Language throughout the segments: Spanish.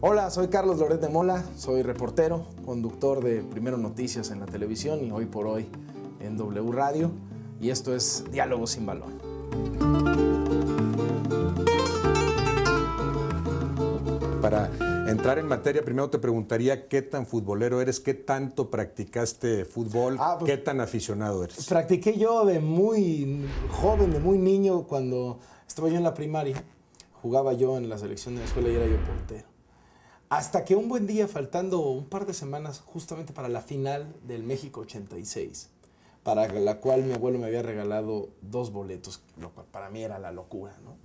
Hola, soy Carlos Loret de Mola, soy reportero, conductor de Primero Noticias en la televisión y Hoy por Hoy en W Radio, y esto es Diálogos sin Balón. Para entrar en materia, primero te preguntaría qué tan futbolero eres, qué tanto practicaste fútbol, qué tan aficionado eres. Practiqué yo de muy joven, de muy niño, cuando estaba yo en la primaria. Jugaba yo en la selección de la escuela y era yo portero. Hasta que un buen día, faltando un par de semanas justamente para la final del México 86, para la cual mi abuelo me había regalado 2 boletos, lo cual para mí era la locura, ¿no?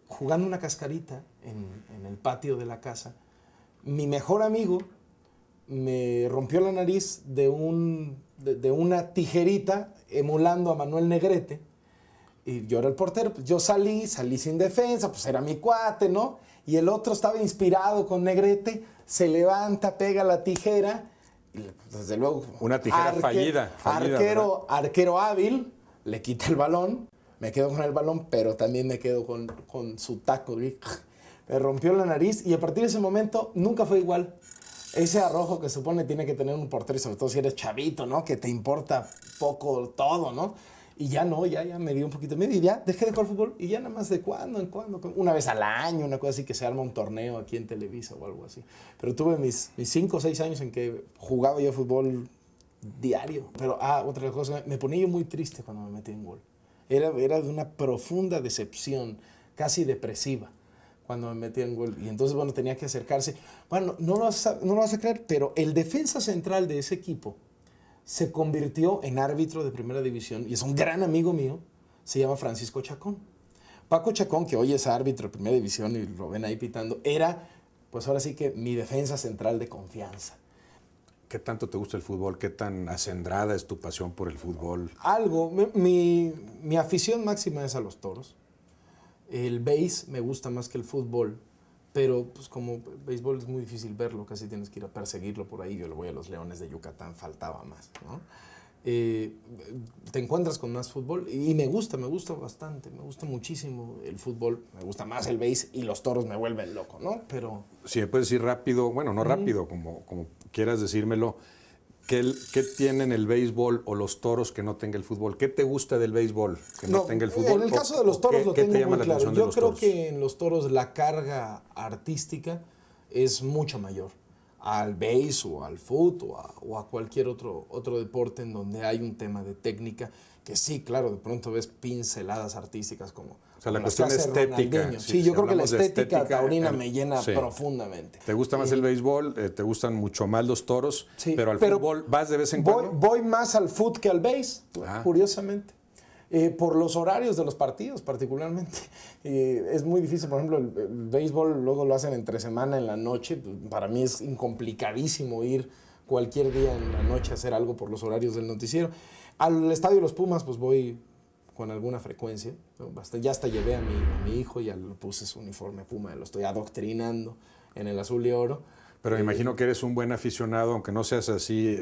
Jugando una cascarita en el patio de la casa, mi mejor amigo me rompió la nariz de una tijerita emulando a Manuel Negrete, y yo era el portero. Pues yo salí sin defensa, pues era mi cuate, ¿no? Y el otro estaba inspirado con Negrete, se levanta, pega la tijera, y desde luego... Una tijera fallida, arquero hábil, le quita el balón, me quedo con el balón, pero también me quedo con su taco. Me rompió la nariz y a partir de ese momento nunca fue igual. Ese arrojo que supone tiene que tener un portero, y sobre todo si eres chavito, ¿no? Que te importa poco todo, ¿no? Y ya no, ya me dio un poquito de miedo y ya dejé de jugar fútbol, y ya nada más de cuando en cuando, una vez al año, una cosa así, que se arma un torneo aquí en Televisa o algo así. Pero tuve mis 5 o 6 años en que jugaba yo fútbol diario. Pero, otra cosa, me ponía yo muy triste cuando me metí en gol. Era de una profunda decepción, casi depresiva, cuando me metí en gol. Y entonces, bueno, tenía que acercarse. Bueno, no lo vas a creer, pero el defensa central de ese equipo se convirtió en árbitro de primera división y es un gran amigo mío, se llama Francisco Chacón. Paco Chacón, que hoy es árbitro de primera división y lo ven ahí pitando, era, pues ahora sí que mi defensa central de confianza. ¿Qué tanto te gusta el fútbol? ¿Qué tan acendrada es tu pasión por el fútbol? Algo, mi afición máxima es a los toros. El béis me gusta más que el fútbol, pero pues como el béisbol es muy difícil verlo, casi tienes que ir a perseguirlo por ahí. Yo le voy a los Leones de Yucatán, faltaba más, ¿no? Te encuentras con más fútbol y me gusta bastante, me gusta muchísimo el fútbol, me gusta más el béis y los toros me vuelven loco, ¿no? Pero... Si me puedes decir rápido, bueno, no rápido, como quieras decírmelo, ¿qué tienen el béisbol o los toros que no tenga el fútbol? ¿Qué te gusta del béisbol que no tenga el fútbol? En el caso de los toros lo tengo muy claro. Yo creo toros? que en los toros la carga artística es mucho mayor al béis o al fútbol o a cualquier otro deporte en donde hay un tema de técnica, que sí, claro, de pronto ves pinceladas artísticas como... O sea, la cuestión estética. Sí, yo creo que la estética taurina me llena profundamente. ¿Te gusta más el béisbol? ¿Te gustan mucho más los toros? Sí, pero al fútbol vas de vez en cuando. Voy más al fútbol que al béis, curiosamente. Por los horarios de los partidos, particularmente. Es muy difícil, por ejemplo, el béisbol luego lo hacen entre semana en la noche. Para mí es incomplicadísimo ir cualquier día en la noche a hacer algo por los horarios del noticiero. Al estadio de los Pumas, pues voy con alguna frecuencia. Ya hasta llevé a mi hijo, ya le puse su uniforme Puma, lo estoy adoctrinando en el azul y oro. Pero me imagino que eres un buen aficionado, aunque no seas así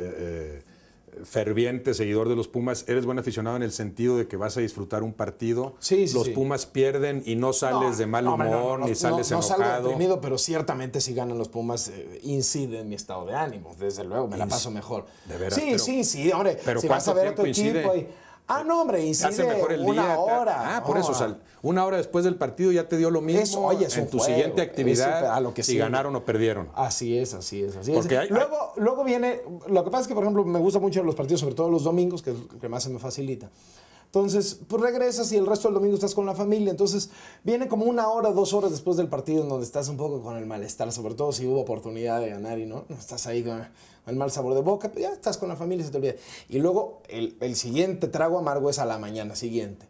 ferviente seguidor de los Pumas. Eres buen aficionado en el sentido de que vas a disfrutar un partido. Los Pumas pierden y no sales de mal humor, ni sales enojado. No salgo deprimido, pero ciertamente si ganan los Pumas incide en mi estado de ánimo. Desde luego, me la paso mejor. ¿De veras? Sí, hombre. Pero si vas a ver a tu equipo ahí... no, hombre, incide hace mejor el una día. hora. Por eso, o sea, una hora después del partido ya te dio lo mismo. Eso, oye, es en tu siguiente actividad, si ganaron o perdieron. Así es. Porque luego viene, lo que pasa es que, por ejemplo, me gustan mucho los partidos, sobre todo los domingos, que es lo que más se me facilita. Entonces, pues regresas y el resto del domingo estás con la familia. Entonces, viene como 1 hora, 2 horas después del partido en donde estás un poco con el malestar, sobre todo si hubo oportunidad de ganar y no estás ahí con el mal sabor de boca, pero ya estás con la familia y se te olvida. Y luego, el siguiente trago amargo es a la mañana siguiente,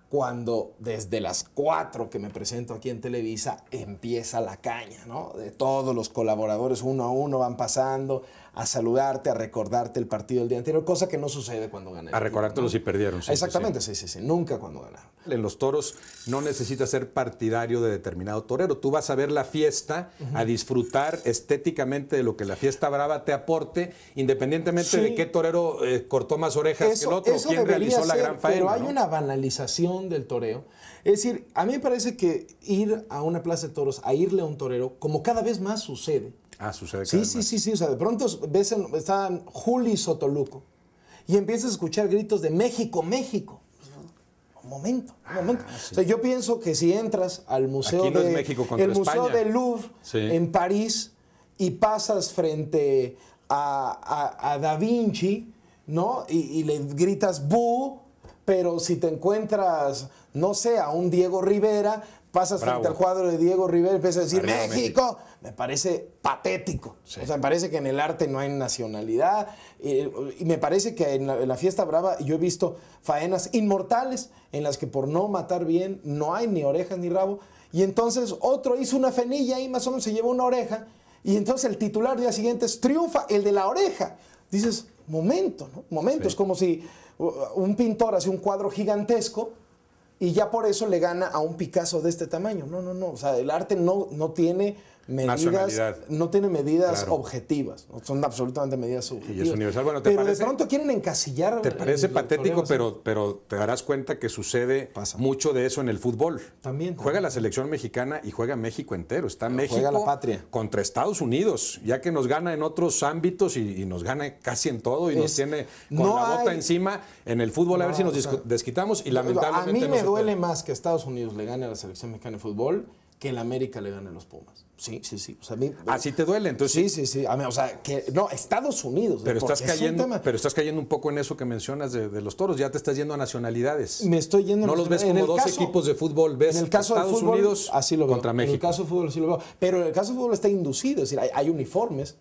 cuando desde las 4 que me presento aquí en Televisa empieza la caña, ¿no? De todos los colaboradores, uno a uno van pasando, a saludarte, a recordarte el partido del día anterior, cosa que no sucede cuando ganan. A recordártelo, ¿no? Si perdieron. Sí, exactamente, sí, nunca cuando ganaron. En los toros no necesitas ser partidario de determinado torero. Tú vas a ver la fiesta, a disfrutar estéticamente de lo que la fiesta brava te aporte, independientemente de qué torero cortó más orejas que el otro, quién realizó la gran faena. Pero hay una banalización del toreo. Es decir, a mí me parece que ir a una plaza de toros, a irle a un torero, como cada vez más sucede. Sucede cada vez más. Sí. O sea, de pronto ves están Juli Sotoluco y empiezas a escuchar gritos de México, México. Un momento. O sea, yo pienso que si entras al museo Aquí no es México contra Museo España. del Louvre en París y pasas frente a Da Vinci, ¿no? Y le gritas ¡bu! Pero si te encuentras, no sé, a un Diego Rivera, pasas frente al cuadro de Diego Rivera y empiezas a decir ¡México! Me parece patético. O sea, me parece que en el arte no hay nacionalidad. Y me parece que en la fiesta brava yo he visto faenas inmortales en las que por no matar bien no hay ni orejas ni rabo. Y entonces otro hizo una fenilla y más o menos se llevó una oreja. Y entonces el titular del día siguiente es triunfa el de la oreja. Dices, momento, ¿no? Momento. Es como si un pintor hace un cuadro gigantesco y ya por eso le gana a un Picasso de este tamaño. No. O sea, el arte no tiene medidas objetivas. Son absolutamente medidas subjetivas. Y es universal. Bueno, pero de pronto quieren encasillar. Te parece patético, pero te darás cuenta que sucede mucho de eso en el fútbol. También. Juega la selección mexicana y juega México entero. Está México juega la patria contra Estados Unidos, ya que nos gana en otros ámbitos y nos gana casi en todo y nos tiene con la bota encima. En el fútbol a ver si nos desquitamos y lamentablemente a mí me duele más que Estados Unidos le gane a la selección mexicana de fútbol que el América le gane a los Pumas. Sí. O sea, a mí, ¿así te duele? Entonces, sí. A mí, o sea, que no, Estados Unidos. Pero estás cayendo un poco en eso que mencionas de los toros. Ya te estás yendo a nacionalidades. Me estoy yendo. No los ves como dos equipos de fútbol. Ves en el caso Estados del fútbol, Unidos así lo veo. Contra México. En el caso del fútbol sí lo veo. Pero en el caso del fútbol está inducido. Es decir, hay uniformes.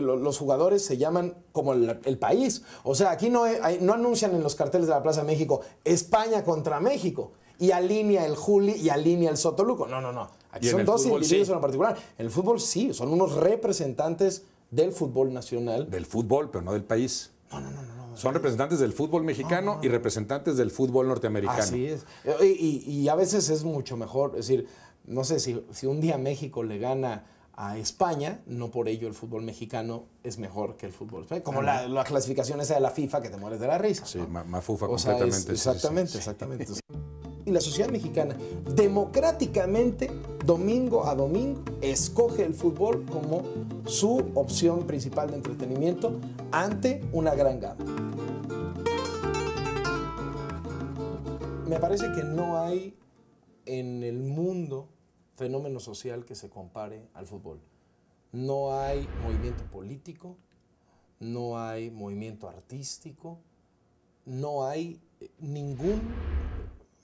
Los jugadores se llaman como el país. O sea, aquí no anuncian en los carteles de la Plaza de México España contra México. Y alinea el Juli y alinea el Sotoluco. No. Aquí son dos individuos en particular. En el fútbol sí, son unos representantes del fútbol nacional. Del fútbol, pero no del país. No. Son representantes del fútbol mexicano y representantes del fútbol norteamericano. Así es. Y a veces es mucho mejor. Es decir, no sé, si un día México le gana a España, no por ello el fútbol mexicano es mejor que el fútbol español. Como la clasificación esa de la FIFA que te mueres de la risa. Sí, ¿no? mafufa completamente. Exactamente. Y la sociedad mexicana democráticamente, domingo a domingo, escoge el fútbol como su opción principal de entretenimiento ante una gran gama. Me parece que no hay en el mundo fenómeno social que se compare al fútbol. No hay movimiento político, no hay movimiento artístico, no hay ningún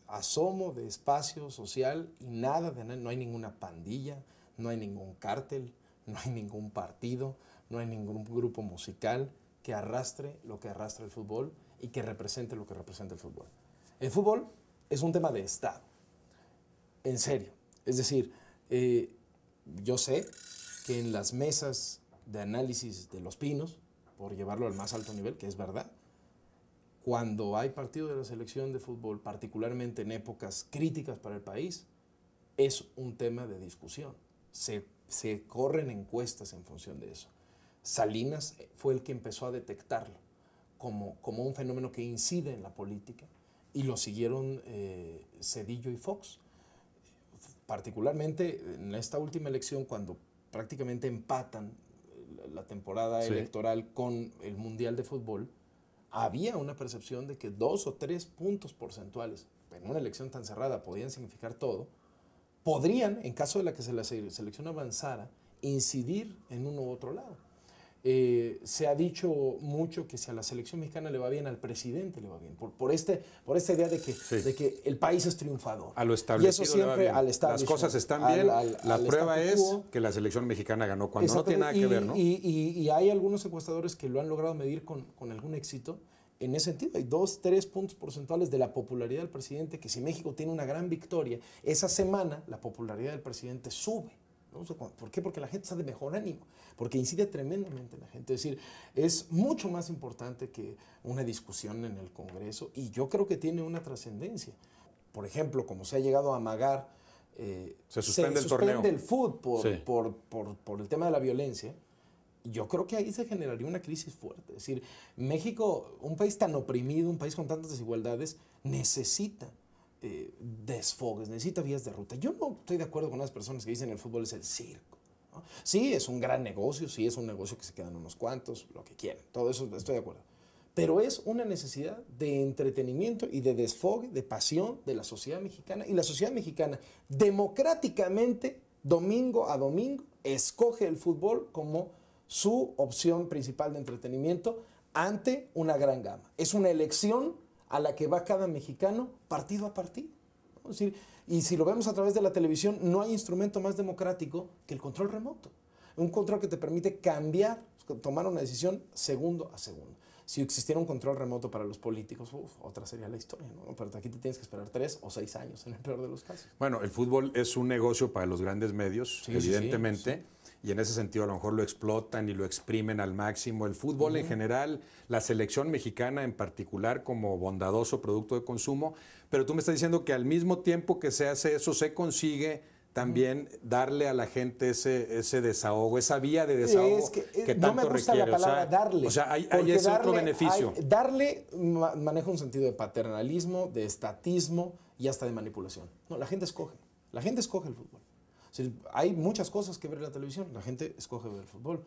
asomo de espacio social y nada, no hay ninguna pandilla, no hay ningún cártel, no hay ningún partido, no hay ningún grupo musical que arrastre lo que arrastra el fútbol y que represente lo que representa el fútbol. El fútbol es un tema de Estado, en serio. Es decir, yo sé que en las mesas de análisis de Los Pinos, por llevarlo al más alto nivel, que es verdad, cuando hay partido de la selección de fútbol, particularmente en épocas críticas para el país, es un tema de discusión. Se corren encuestas en función de eso. Salinas fue el que empezó a detectarlo como un fenómeno que incide en la política y lo siguieron Zedillo y Fox. Particularmente en esta última elección, cuando prácticamente empatan la temporada electoral con el Mundial de Fútbol, había una percepción de que 2 o 3 puntos porcentuales en una elección tan cerrada podían significar todo, podrían, en caso de la que la selección avanzara, incidir en uno u otro lado. Se ha dicho mucho que si a la selección mexicana le va bien, al presidente le va bien, por esta idea de que el país es triunfador. A lo establecido y eso siempre al Las cosas están bien, la prueba es que la selección mexicana ganó, cuando no tiene nada que ver, ¿no? Y hay algunos encuestadores que lo han logrado medir con algún éxito. En ese sentido, hay 2, 3 puntos porcentuales de la popularidad del presidente, que si México tiene una gran victoria, esa semana la popularidad del presidente sube. ¿no? O sea, ¿por qué? Porque la gente está de mejor ánimo, porque incide tremendamente en la gente. Es decir, es mucho más importante que una discusión en el Congreso, y yo creo que tiene una trascendencia. Por ejemplo, como se ha llegado a amagar, se suspende el torneo. El fútbol por el tema de la violencia. Yo creo que ahí se generaría una crisis fuerte. Es decir, México, un país tan oprimido, un país con tantas desigualdades, necesita desfogues, necesita vías de ruta. Yo no estoy de acuerdo con las personas que dicen el fútbol es el circo, ¿no? Sí, es un gran negocio, sí, es un negocio que se quedan unos cuantos, lo que quieran, todo eso estoy de acuerdo. Pero es una necesidad de entretenimiento y de desfogue, de pasión de la sociedad mexicana. Y la sociedad mexicana, democráticamente, domingo a domingo, escoge el fútbol como su opción principal de entretenimiento ante una gran gama. Es una elección a la que va cada mexicano partido a partido, ¿no? Es decir, y si lo vemos a través de la televisión, no hay instrumento más democrático que el control remoto. Un control que te permite cambiar, tomar una decisión segundo a segundo. Si existiera un control remoto para los políticos, otra sería la historia, ¿no? Pero aquí te tienes que esperar 3 o 6 años, en el peor de los casos. Bueno, el fútbol es un negocio para los grandes medios, evidentemente. Sí. Y en ese sentido a lo mejor lo explotan y lo exprimen al máximo. El fútbol en general, la selección mexicana en particular como bondadoso producto de consumo, pero tú me estás diciendo que al mismo tiempo que se hace eso, se consigue también darle a la gente ese desahogo, esa vía de desahogo que tanto no me gusta requiere. La palabra darle. O sea, hay ese otro beneficio. Darle maneja un sentido de paternalismo, de estatismo y hasta de manipulación. No, la gente escoge. La gente escoge el fútbol. O sea, hay muchas cosas que ver en la televisión, la gente escoge ver el fútbol.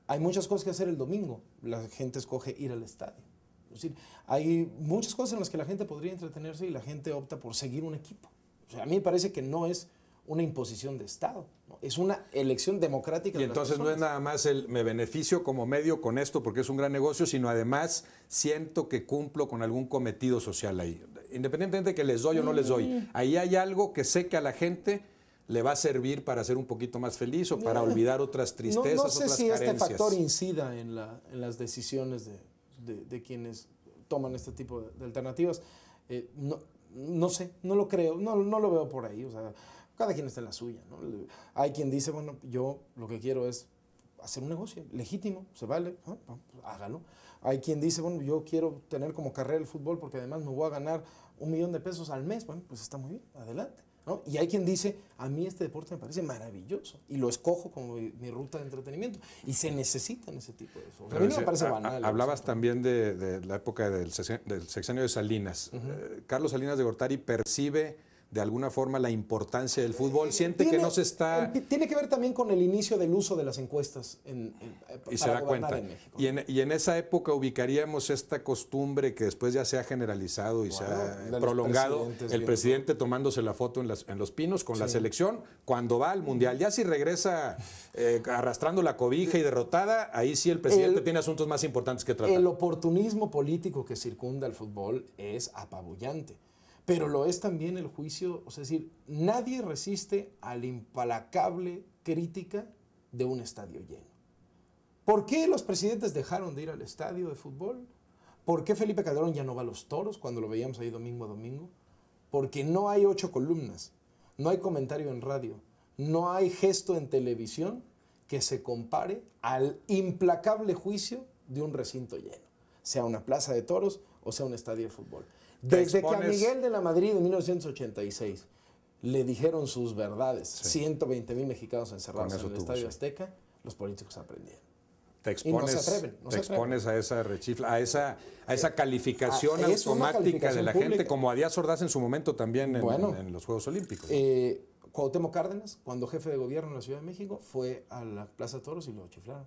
Hay muchas cosas que hacer el domingo, la gente escoge ir al estadio. Es decir, hay muchas cosas en las que la gente podría entretenerse y la gente opta por seguir un equipo. O sea, a mí me parece que no es una imposición de Estado, ¿no? Es una elección democrática. Y entonces no es nada más me beneficio como medio con esto porque es un gran negocio, sino además siento que cumplo con algún cometido social ahí. Independientemente de que les doy o no les doy, ahí hay algo que sé que a la gente le va a servir para ser un poquito más feliz o para olvidar otras tristezas, no sé otras si carencias. Este factor incida en las decisiones de quienes toman este tipo de alternativas. No sé, no lo creo, no lo veo por ahí. O sea, cada quien está en la suya, ¿no? Hay quien dice, bueno, yo lo que quiero es hacer un negocio legítimo, se vale, pues hágalo. Hay quien dice, bueno, yo quiero tener como carrera el fútbol porque además me voy a ganar $1,000,000 al mes. Bueno, pues está muy bien, adelante, ¿no? Y hay quien dice, a mí este deporte me parece maravilloso y lo escojo como mi ruta de entretenimiento. Y se necesitan ese tipo de cosas. A mí no me parece banal. Hablabas también de la época del sexenio de Salinas. Carlos Salinas de Gortari percibe de alguna forma la importancia del fútbol, siente que no se está... Tiene que ver también con el inicio del uso de las encuestas y se da cuenta. En México. Y en esa época ubicaríamos esta costumbre que después ya se ha generalizado y se ha prolongado, el presidente tomándose la foto en Los Pinos con la selección, cuando va al Mundial. Ya si regresa arrastrando la cobija y derrotada, ahí sí el presidente tiene asuntos más importantes que tratar. El oportunismo político que circunda el fútbol es apabullante. Pero lo es también el juicio, o sea, es decir, nadie resiste a la implacable crítica de un estadio lleno. ¿Por qué los presidentes dejaron de ir al estadio de fútbol? ¿Por qué Felipe Calderón ya no va a los toros cuando lo veíamos ahí domingo a domingo? Porque no hay 8 columnas, no hay comentario en radio, no hay gesto en televisión que se compare al implacable juicio de un recinto lleno, sea una plaza de toros o sea un estadio de fútbol. Desde que a Miguel de la Madrid en 1986 le dijeron sus verdades, 120,000 mexicanos encerrados en el Estadio Azteca, los políticos aprendieron. Te expones a esa rechifla, a esa calificación automática de la gente, como a Díaz Ordaz en su momento también en los Juegos Olímpicos. Cuauhtémoc Cárdenas, cuando jefe de gobierno en la Ciudad de México, fue a la Plaza de Toros y lo chiflaron.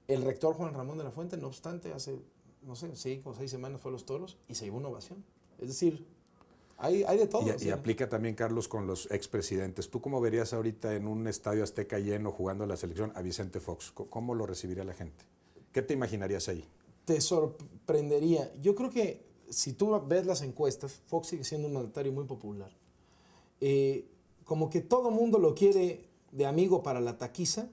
El rector Juan Ramón de la Fuente, no obstante, hace, no sé, 5 o 6 semanas fue a los toros y se llevó una ovación. Es decir, hay de todo. Y aplica también, Carlos, con los expresidentes. ¿Tú cómo verías ahorita en un estadio Azteca lleno jugando a la selección a Vicente Fox? ¿Cómo lo recibiría la gente? ¿Qué te imaginarías ahí? Te sorprendería. Yo creo que si tú ves las encuestas, Fox sigue siendo un mandatario muy popular. Como que todo mundo lo quiere de amigo para la taquiza,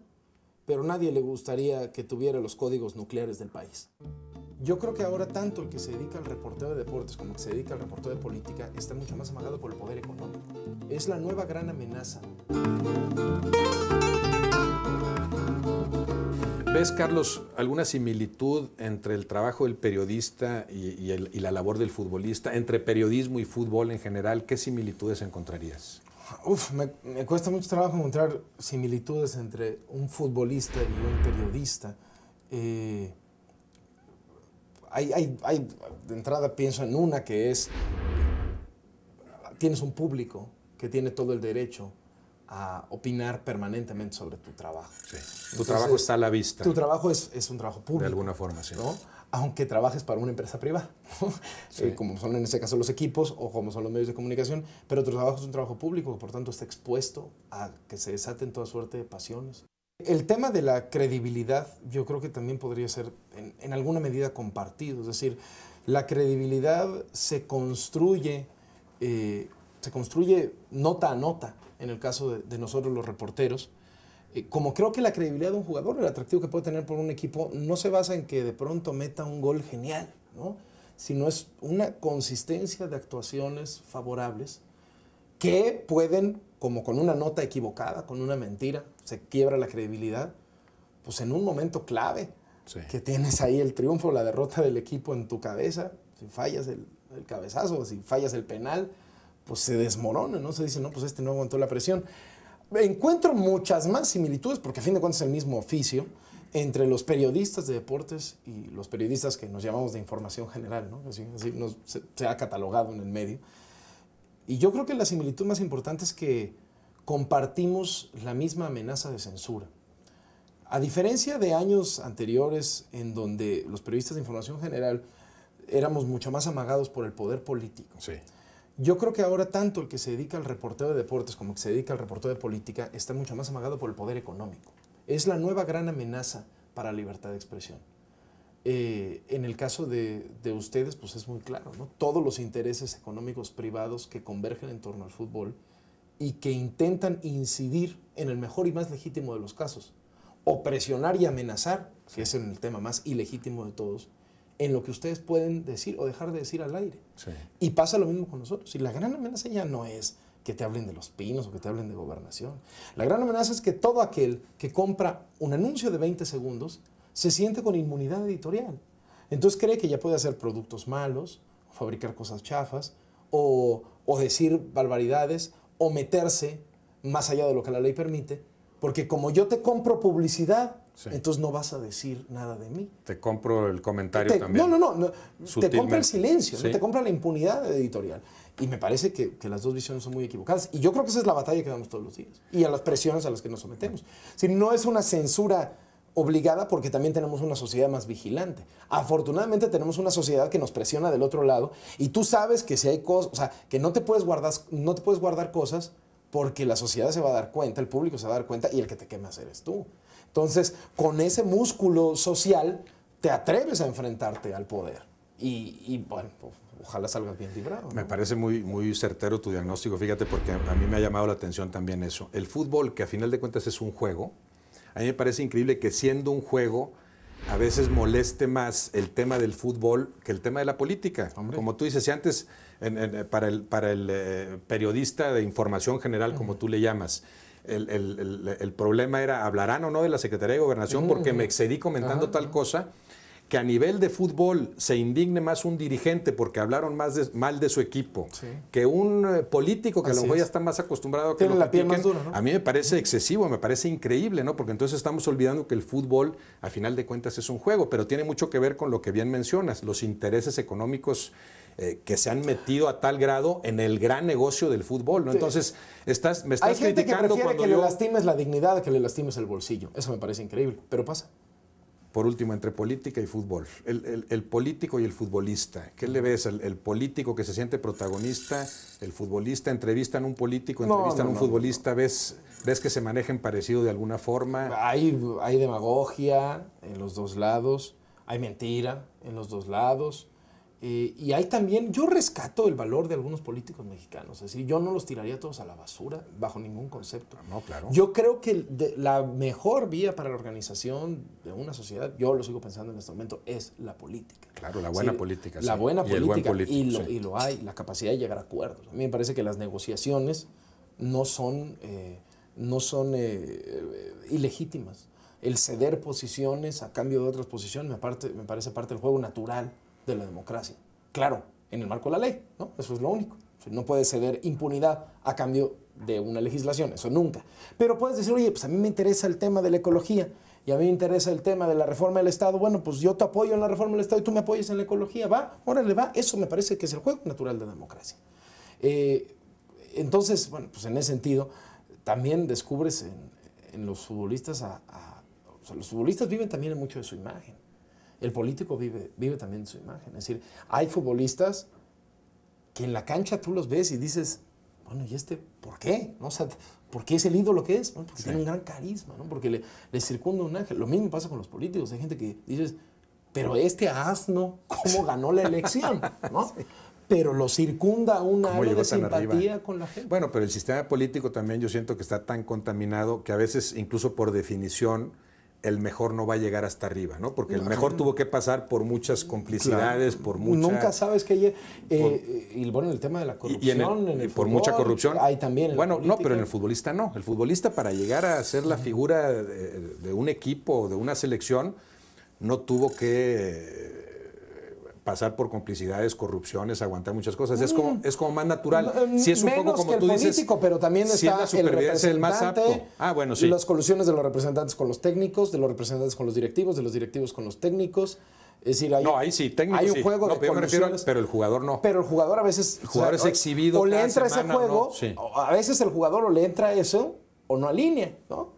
pero nadie le gustaría que tuviera los códigos nucleares del país. Yo creo que ahora tanto el que se dedica al reporteo de deportes como el que se dedica al reporteo de política está mucho más amagado por el poder económico. Es la nueva gran amenaza. ¿Ves, Carlos, alguna similitud entre el trabajo del periodista y la labor del futbolista, entre periodismo y fútbol en general? ¿Qué similitudes encontrarías? Me cuesta mucho trabajo encontrar similitudes entre un futbolista y un periodista. De entrada pienso en una que es, tienes un público que tiene todo el derecho a opinar permanentemente sobre tu trabajo. Sí. Tu trabajo está a la vista. Tu trabajo es un trabajo público. De alguna forma, sí. ¿No? Aunque trabajes para una empresa privada, ¿no? Sí. Como son en este caso los equipos o como son los medios de comunicación, pero tu trabajo es un trabajo público, por tanto está expuesto a que se desaten toda suerte de pasiones. El tema de la credibilidad yo creo que también podría ser en alguna medida compartido, es decir, la credibilidad se construye nota a nota, en el caso de nosotros los reporteros. Como creo que la credibilidad de un jugador, el atractivo que puede tener por un equipo, no se basa en que de pronto meta un gol genial, ¿no? Sino es una consistencia de actuaciones favorables que pueden, como con una nota equivocada, con una mentira, se quiebra la credibilidad, pues en un momento clave, sí, que tienes ahí el triunfo o la derrota del equipo en tu cabeza, si fallas el cabezazo, si fallas el penal, pues se desmorona, ¿no? Se dice, no, pues este no aguantó la presión. Encuentro muchas más similitudes, porque a fin de cuentas es el mismo oficio, entre los periodistas de deportes y los periodistas que nos llamamos de información general, ¿no? Así se ha catalogado en el medio. Y yo creo que la similitud más importante es que compartimos la misma amenaza de censura. A diferencia de años anteriores en donde los periodistas de información general éramos mucho más amagados por el poder político. Sí. Yo creo que ahora tanto el que se dedica al reporteo de deportes como el que se dedica al reporteo de política está mucho más amagado por el poder económico. Es la nueva gran amenaza para la libertad de expresión. En el caso de ustedes, pues es muy claro, ¿no? Todos los intereses económicos privados que convergen en torno al fútbol y que intentan incidir en el mejor y más legítimo de los casos, o presionar y amenazar, que es el tema más ilegítimo de todos, en lo que ustedes pueden decir o dejar de decir al aire. Sí. Y pasa lo mismo con nosotros. Y la gran amenaza ya no es que te hablen de Los Pinos o que te hablen de gobernación. La gran amenaza es que todo aquel que compra un anuncio de 20 segundos se siente con inmunidad editorial. Entonces cree que ya puede hacer productos malos, o fabricar cosas chafas, o decir barbaridades, o meterse más allá de lo que la ley permite, porque como yo te compro publicidad, sí, entonces no vas a decir nada de mí. Te compro el comentario también. No. Te compra el silencio, sí, no te compra la impunidad editorial. Y me parece que las dos visiones son muy equivocadas. Y yo creo que esa es la batalla que damos todos los días. Y a las presiones a las que nos sometemos. Si no es una censura obligada porque también tenemos una sociedad más vigilante. Afortunadamente tenemos una sociedad que nos presiona del otro lado y tú sabes que si hay cosas, o sea, que no te puedes guardar cosas porque la sociedad se va a dar cuenta, el público se va a dar cuenta y el que te quemas eres tú. Entonces, con ese músculo social, te atreves a enfrentarte al poder. Y bueno, ojalá salgas bien librado, ¿no? Me parece muy certero tu diagnóstico, fíjate, porque a mí me ha llamado la atención también eso. El fútbol, que a final de cuentas es un juego, a mí me parece increíble que siendo un juego, a veces moleste más el tema del fútbol que el tema de la política. Hombre. Como tú dices, si antes, para el periodista de información general, como tú le llamas, el problema era, ¿hablarán o no de la Secretaría de Gobernación porque me excedí comentando tal cosa? Que a nivel de fútbol se indigne más un dirigente porque hablaron mal de su equipo, sí, que un político que a lo mejor ya está más acostumbrado a que tiene la piel más dura, ¿no? A mí me parece excesivo, me parece increíble, ¿no? Porque entonces estamos olvidando que el fútbol, a final de cuentas, es un juego, pero tiene mucho que ver con lo que bien mencionas, los intereses económicos que se han metido a tal grado en el gran negocio del fútbol, ¿no? Sí. Entonces, me estás criticando. Hay gente que prefiere que le lastimes la dignidad que le lastimes el bolsillo. Eso me parece increíble, pero pasa. Por último, entre política y fútbol, el político y el futbolista, ¿qué le ves? ¿El político que se siente protagonista, el futbolista, entrevistan a un político, entrevistan a un futbolista, no. ¿Ves que se manejen parecido de alguna forma? Hay demagogia en los dos lados, hay mentira en los dos lados, y hay también, yo rescato el valor de algunos políticos mexicanos, es decir, yo no los tiraría todos a la basura bajo ningún concepto. No, claro. Yo creo que la mejor vía para la organización de una sociedad, yo lo sigo pensando en este momento, es la política. Claro, la buena política. La buena política, el buen político, y lo hay, la capacidad de llegar a acuerdos. A mí me parece que las negociaciones no son ilegítimas. el ceder posiciones a cambio de otras posiciones me parece parte del juego natural de la democracia. Claro, en el marco de la ley, ¿no? Eso es lo único. No puedes ceder impunidad a cambio de una legislación, eso nunca. Pero puedes decir, oye, pues a mí me interesa el tema de la ecología y a mí me interesa el tema de la reforma del Estado. Bueno, pues yo te apoyo en la reforma del Estado y tú me apoyas en la ecología. Va, órale, va. Eso me parece que es el juego natural de la democracia. Entonces, bueno, pues en ese sentido, también descubres en los futbolistas o sea, los futbolistas viven también mucho de su imagen. El político vive también de su imagen. Es decir, hay futbolistas que en la cancha tú los ves y dices, bueno, ¿y este por qué? ¿No? O sea, ¿por qué es el ídolo que es? ¿No? Porque tiene un gran carisma, ¿no? Porque le circunda un ángel. Lo mismo pasa con los políticos. Hay gente que dices, pero este asno, ¿cómo ganó la elección? ¿No? Sí. Pero lo circunda un halo de simpatía con la gente. Bueno, pero el sistema político también yo siento que está tan contaminado que a veces, incluso por definición, el mejor no va a llegar hasta arriba, ¿no? Porque el mejor tuvo que pasar por muchas complicidades, por mucha... Nunca sabes que... y bueno, el tema de la corrupción en el por fútbol, mucha corrupción. Hay también bueno, no, pero en el futbolista no. El futbolista, para llegar a ser la figura de un equipo o de una selección, no tuvo que pasar por complicidades, corrupciones, aguantar muchas cosas. Es como más natural. Sí, es un poco como tú dices. Político, pero también si está el representante, el más apto. Bueno, sí. Las colusiones de los representantes con los técnicos, de los representantes con los directivos, de los directivos con los técnicos. Es decir, ahí sí, técnico hay un juego de yo me refiero, pero el jugador no. Pero el jugador a veces... El jugador es exhibido o le entra semana, ese juego, no, sí. a veces el jugador o le entra eso o no alinea, ¿no?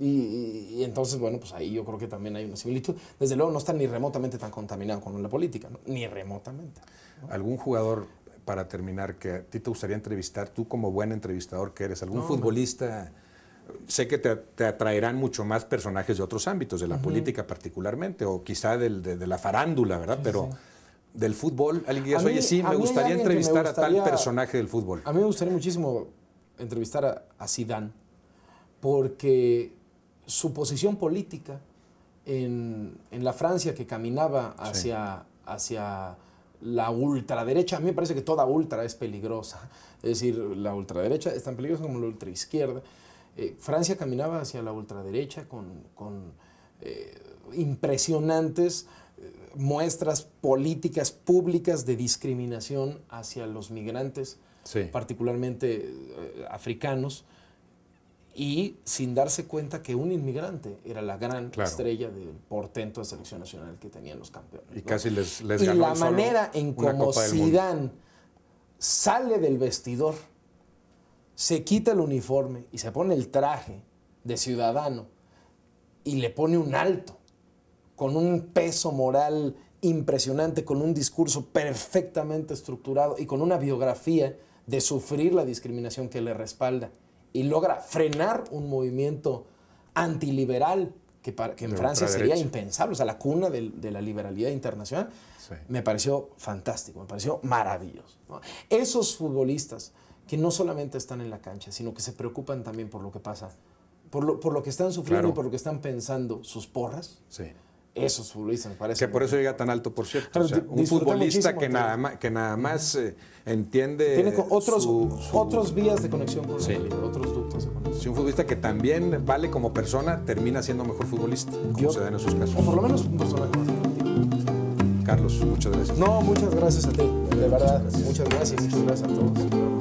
Y entonces, bueno, pues ahí yo creo que también hay una similitud. Desde luego no está ni remotamente tan contaminado con la política, ¿no? Ni remotamente, ¿no? ¿Algún jugador, para terminar, que a ti te gustaría entrevistar, tú como buen entrevistador que eres, algún futbolista? Sé que te atraerán mucho más personajes de otros ámbitos, de la política particularmente, o quizá de la farándula, ¿verdad? Sí, pero del fútbol, alguien que digas, oye, sí, me gustaría entrevistar a tal personaje del fútbol. A mí me gustaría muchísimo entrevistar a Zidane, porque su posición política en la Francia que caminaba hacia la ultraderecha, a mí me parece que toda ultra es peligrosa. Es decir, la ultraderecha es tan peligrosa como la ultraizquierda. Francia caminaba hacia la ultraderecha con impresionantes muestras políticas públicas de discriminación hacia los migrantes, particularmente africanos, y sin darse cuenta que un inmigrante era la gran estrella del portento de selección nacional que tenían los campeones. Y casi les ganó. Y la manera en cómo Zidane sale del vestidor, se quita el uniforme y se pone el traje de ciudadano y le pone un alto, con un peso moral impresionante, con un discurso perfectamente estructurado y con una biografía de sufrir la discriminación que le respalda, y logra frenar un movimiento antiliberal que en Francia sería impensable, o sea, la cuna de la liberalidad internacional. Me pareció fantástico, me pareció maravilloso, ¿no? Esos futbolistas que no solamente están en la cancha, sino que se preocupan también por lo que pasa, por lo que están sufriendo y por lo que están pensando sus porras. Esos futbolistas me parece. Que por eso llega tan alto, por cierto. O sea, un futbolista que nada más entiende. Tiene otros vías de conexión con la realidad, otros ductos de conexión. Si un futbolista que también vale como persona, termina siendo mejor futbolista, como se da en esos casos. O por lo menos un personaje más atractivo. Carlos, muchas gracias. No, muchas gracias a ti, de verdad. Muchas gracias a todos.